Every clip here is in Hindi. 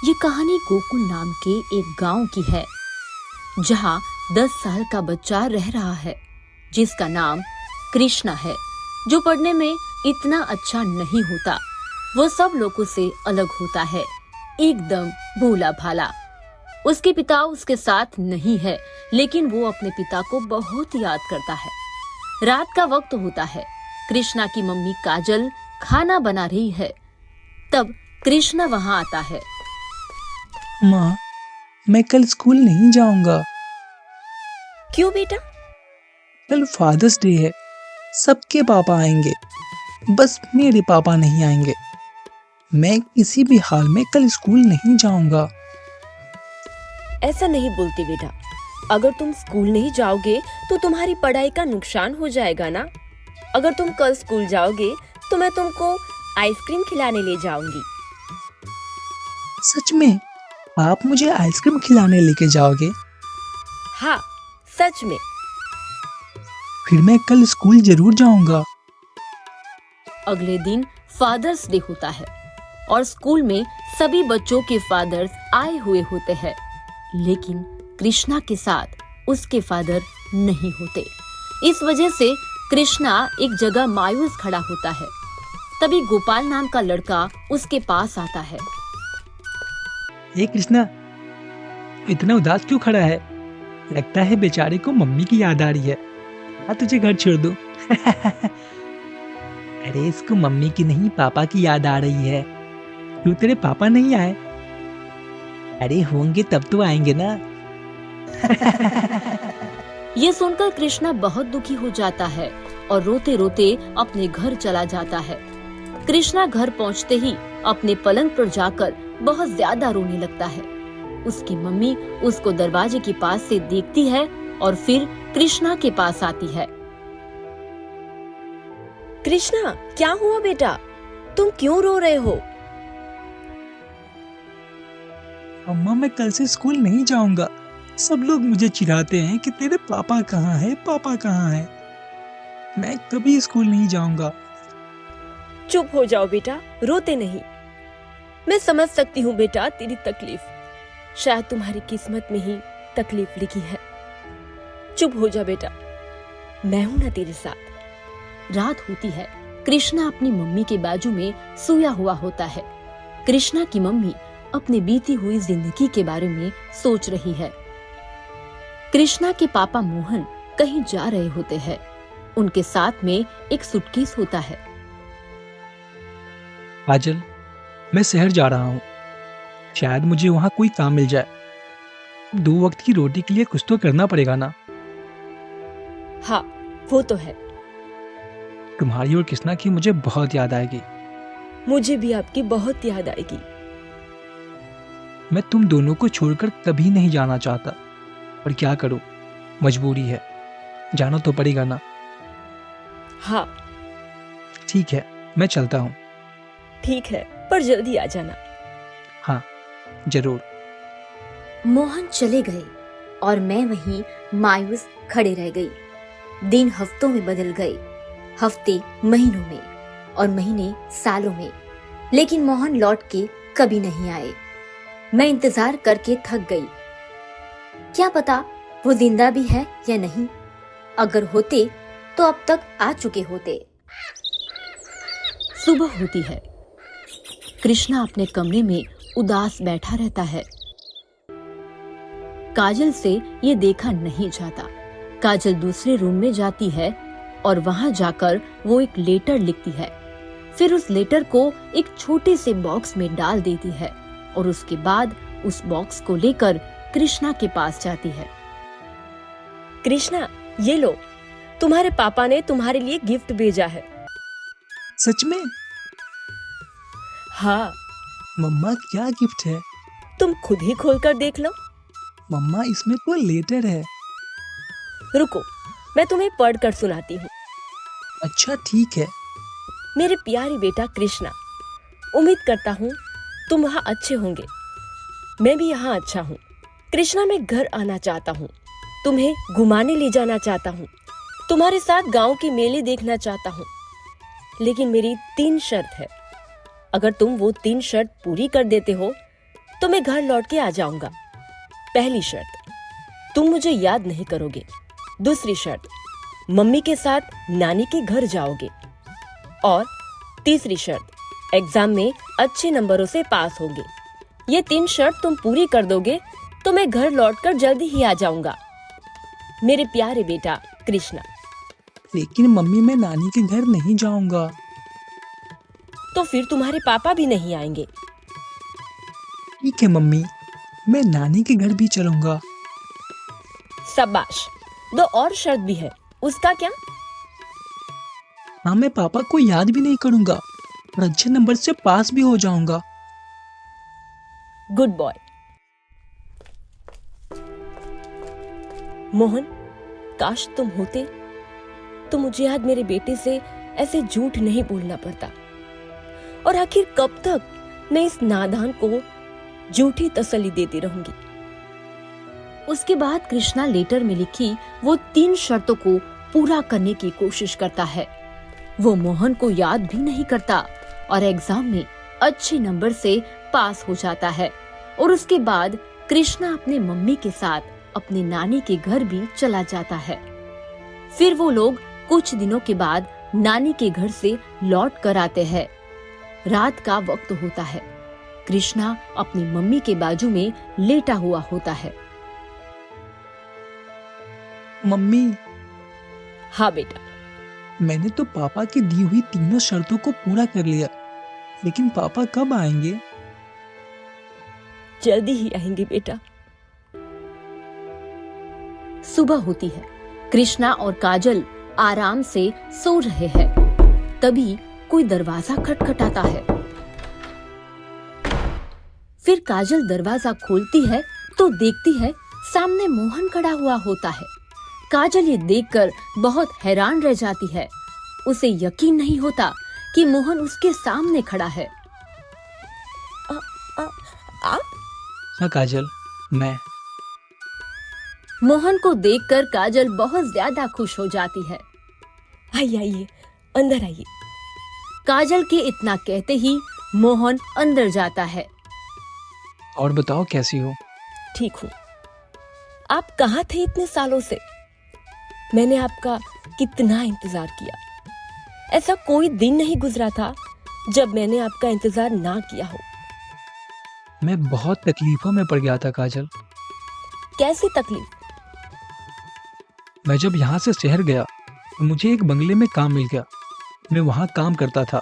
ये कहानी गोकुल नाम के एक गांव की है, जहां 10 साल का बच्चा रह रहा है, जिसका नाम कृष्णा है, जो पढ़ने में इतना अच्छा नहीं होता। वो सब लोगों से अलग होता है, एकदम भोला भाला। उसके पिता उसके साथ नहीं है, लेकिन वो अपने पिता को बहुत याद करता है। रात का वक्त होता है, कृष्णा की मम्मी काजल खाना बना रही है। तब कृष्णा वहाँ आता है। माँ, मैं कल स्कूल नहीं जाऊंगा। क्यों बेटा? कल फादर्स डे है। सबके पापा आएंगे, बस मेरे पापा नहीं आएंगे। मैं किसी भी हाल में कल स्कूल नहीं जाऊंगा। ऐसा नहीं बोलते बेटा। अगर तुम स्कूल नहीं जाओगे तो तुम्हारी पढ़ाई का नुकसान हो जाएगा ना। अगर तुम कल स्कूल जाओगे तो मैं तुमको आइसक्रीम खिलाने ले जाऊंगी। सच में? आप मुझे आइसक्रीम खिलाने लेके जाओगे? हाँ, सच में। फिर मैं कल स्कूल जरूर जाऊंगा। अगले दिन फादर्स डे होता है और स्कूल में सभी बच्चों के फादर्स आए हुए होते हैं, लेकिन कृष्णा के साथ उसके फादर नहीं होते। इस वजह से कृष्णा एक जगह मायूस खड़ा होता है। तभी गोपाल नाम का लड़का उसके पास आता है। ये कृष्णा, इतना उदास क्यों खड़ा है? लगता है बेचारे को मम्मी की याद आ रही है। हाँ, तुझे घर छोड़ दूं। अरे इसको मम्मी की नहीं, पापा की याद आ रही है। क्यों तेरे पापा नहीं आए? अरे होंगे तब तो आएंगे ना। ये सुनकर कृष्णा बहुत दुखी हो जाता है और रोते रोते अपने घर चला जाता है। कृष्णा घर पहुंचते ही अपने पलंग पर जाकर बहुत ज्यादा रोने लगता है। उसकी मम्मी उसको दरवाजे के पास से देखती है और फिर कृष्णा के पास आती है। कृष्णा, क्या हुआ बेटा? तुम क्यों रो रहे हो? अम्मा, मैं कल से स्कूल नहीं जाऊंगा। सब लोग मुझे चिढ़ाते हैं कि तेरे पापा कहाँ हैं, पापा कहाँ हैं। मैं कभी स्कूल नहीं जाऊंगा। चुप हो जाओ बेटा, रोते नहीं। मैं समझ सकती हूँ बेटा तेरी तकलीफ। शायद तुम्हारी किस्मत में ही तकलीफ लिखी है। चुप हो जा बेटा, मैं हूं ना तेरे साथ। रात होती है। कृष्णा अपनी मम्मी के बाजू में सोया हुआ होता है। कृष्णा की मम्मी अपनी बीती हुई जिंदगी के बारे में सोच रही है। कृष्णा के पापा मोहन कहीं जा रहे होते हैं। उनके साथ में एक सूटकेस होता है। काजल, मैं शहर जा रहा हूँ। शायद मुझे वहाँ कोई काम मिल जाए। 2 वक्त की रोटी के लिए कुछ तो करना पड़ेगा ना। हाँ, वो तो है। तुम्हारी और कृष्णा की मुझे बहुत याद आएगी। मुझे भी आपकी बहुत याद आएगी। मैं तुम दोनों को छोड़कर कभी नहीं जाना चाहता, पर क्या करूं, मजबूरी है। जाना तो पड़ेगा ना। हाँ ठीक है, मैं चलता हूँ। ठीक है, पर जल्दी आ जाना। हाँ, जरूर। मोहन चले गए और मैं वहीं मायूस खड़े रह गई। दिन हफ्तों में बदल गए, हफ्ते महीनों में और महीने सालों में, लेकिन मोहन लौट के कभी नहीं आए। मैं इंतजार करके थक गई। क्या पता वो जिंदा भी है या नहीं। अगर होते तो अब तक आ चुके होते। सुबह होती है। कृष्णा अपने कमरे में उदास बैठा रहता है। काजल से ये देखा नहीं जाता। काजल दूसरे रूम में जाती है और वहां जाकर वो एक लेटर लिखती है। फिर उस लेटर को एक छोटे से बॉक्स में डाल देती है और उसके बाद उस बॉक्स को लेकर कृष्णा के पास जाती है। कृष्णा, ये लो, तुम्हारे पापा ने तुम्हारे लिए गिफ्ट भेजा है। सच में? हाँ, मम्मा, क्या गिफ्ट है? तुम खुद ही खोलकर देख लो। मम्मा, इसमें तो लेटर है। रुको, मैं तुम्हें पढ़कर सुनाती हूँ। अच्छा, ठीक है। मेरे प्यारे बेटा कृष्णा, उम्मीद करता हूँ तुम वहाँ अच्छे होंगे। मैं भी यहाँ अच्छा हूँ। कृष्णा, मैं घर आना चाहता हूँ। तुम्हें घुमाने ले जाना चाहता हूँ। तुम्हारे साथ गांव के मेले देखना चाहता हूँ। लेकिन मेरी 3 शर्त है। अगर तुम वो 3 शर्त पूरी कर देते हो तो मैं घर लौट के आ जाऊंगा। पहली शर्त, तुम मुझे याद नहीं करोगे। दूसरी शर्त, मम्मी के साथ नानी के घर जाओगे। और तीसरी शर्त, एग्जाम में अच्छे नंबरों से पास होंगे। ये 3 शर्त तुम पूरी कर दोगे तो मैं घर लौटकर जल्दी ही आ जाऊंगा। मेरे प्यारे बेटा कृष्णा। लेकिन मम्मी, मैं नानी के घर नहीं जाऊंगा। तो फिर तुम्हारे पापा भी नहीं आएंगे। ठीक है मम्मी, मैं नानी के घर भी चलूंगा। शाबाश। 2 और शर्त भी है, उसका क्या? हाँ, मैं पापा को याद भी नहीं करूंगा और अच्छे नंबर से पास भी हो जाऊंगा। Good boy. मोहन, काश तुम होते तो मुझे आज मेरे बेटे से ऐसे झूठ नहीं बोलना पड़ता। और आखिर कब तक मैं इस नादान को झूठी तसल्ली देती रहूंगी। उसके बाद कृष्णा लेटर में लिखी वो 3 शर्तों को पूरा करने की कोशिश करता है। वो मोहन को याद भी नहीं करता और एग्जाम में अच्छे नंबर से पास हो जाता है। और उसके बाद कृष्णा अपने मम्मी के साथ अपने नानी के घर भी चला जाता है। फिर वो लोग कुछ दिनों के बाद नानी के घर से लौट कर आते हैं। रात का वक्त होता है। कृष्णा अपनी मम्मी के बाजू में लेटा हुआ होता है। मम्मी, हाँ बेटा। मैंने तो पापा की दी हुई तीनों शर्तों को पूरा कर लिया, लेकिन पापा कब आएंगे? जल्दी ही आएंगे बेटा। सुबह होती है। कृष्णा और काजल आराम से सो रहे हैं। तभी कोई दरवाजा खटखटाता है। फिर काजल दरवाजा खोलती है तो देखती है सामने मोहन खड़ा हुआ होता है। काजल ये देखकर बहुत हैरान रह जाती है। उसे यकीन नहीं होता कि मोहन उसके सामने खड़ा है। आप? हाँ काजल, मैं। मोहन को देखकर काजल बहुत ज्यादा खुश हो जाती है। आइए आइए, अंदर आइए। काजल के इतना कहते ही मोहन अंदर जाता है। और बताओ कैसी हो? ठीक हूँ। आप कहाँ थे इतने सालों से? मैंने आपका कितना इंतजार किया। ऐसा कोई दिन नहीं गुजरा था जब मैंने आपका इंतजार ना किया हो। मैं बहुत तकलीफों में पड़ गया था काजल। कैसी तकलीफ? मैं जब यहाँ से शहर गया तो मुझे एक बंगले में काम मिल गया। मैं वहाँ काम करता था।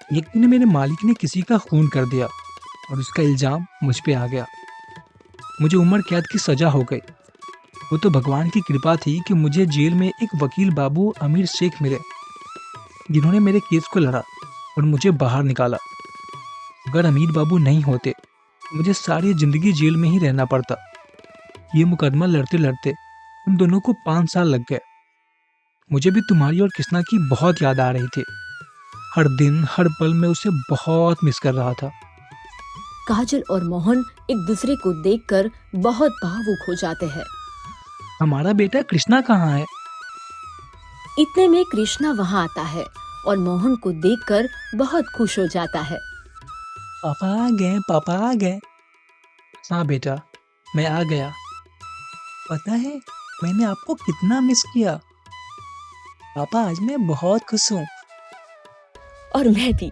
एक दिन मेरे मालिक ने किसी का खून कर दिया और उसका इल्जाम मुझ पे आ गया। मुझे उम्र कैद की सजा हो गई। वो तो भगवान की कृपा थी कि मुझे जेल में एक वकील बाबू अमीर शेख मिले, जिन्होंने मेरे केस को लड़ा और मुझे बाहर निकाला। अगर अमीर बाबू नहीं होते तो मुझे सारी जिंदगी जेल में ही रहना पड़ता। ये मुकदमा लड़ते लड़ते उन दोनों को 5 साल लग गए। मुझे भी तुम्हारी और कृष्णा की बहुत याद आ रही थी। हर दिन हर पल में उसे बहुत मिस कर रहा था। काजल और मोहन एक दूसरे को देखकर बहुत भावुक हो जाते हैं। हमारा बेटा कृष्णा कहाँ है? इतने में कृष्णा वहाँ आता है और मोहन को देखकर बहुत खुश हो जाता है। पापा आ गए, पापा आ गए। हाँ बेटा, मैं आ गया। पता है मैंने आपको कितना मिस किया। पापा, आज मैं बहुत खुश हूँ। और मैं भी।